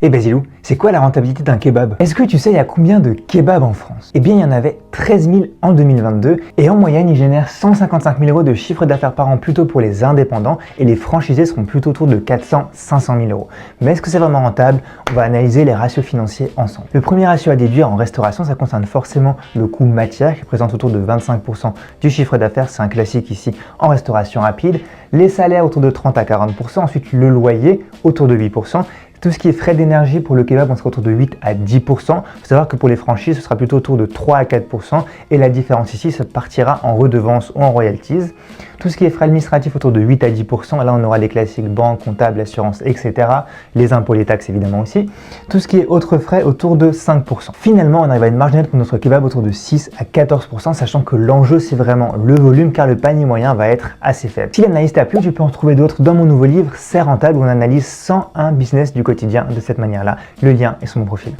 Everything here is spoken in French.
Eh ben Zilou, c'est quoi la rentabilité d'un kebab? Est-ce que tu sais il y a combien de kebabs en France? Eh bien il y en avait 13 000 en 2022 et en moyenne ils génèrent 155 000 euros de chiffre d'affaires par an plutôt pour les indépendants et les franchisés seront plutôt autour de 400-500 000 euros. Mais est-ce que c'est vraiment rentable? On va analyser les ratios financiers ensemble. Le premier ratio à déduire en restauration, ça concerne forcément le coût matière qui représente autour de 25% du chiffre d'affaires, c'est un classique ici en restauration rapide. Les salaires autour de 30 à 40%, ensuite le loyer autour de 8%. Tout ce qui est frais d'énergie pour le kebab, on sera autour de 8 à 10%. Il faut savoir que pour les franchises, ce sera plutôt autour de 3 à 4%. Et la différence ici, ça partira en redevance ou en royalties. Tout ce qui est frais administratifs autour de 8 à 10%. Là, on aura les classiques banque, comptable, assurance, etc. Les impôts, les taxes évidemment aussi. Tout ce qui est autres frais autour de 5%. Finalement, on arrive à une marge nette pour notre kebab autour de 6 à 14%, sachant que l'enjeu, c'est vraiment le volume, car le panier moyen va être assez faible. Si l'analyse t'a plu, tu peux en trouver d'autres dans mon nouveau livre, C'est rentable, où on analyse 101 business du quotidien de cette manière-là. Le lien est sur mon profil.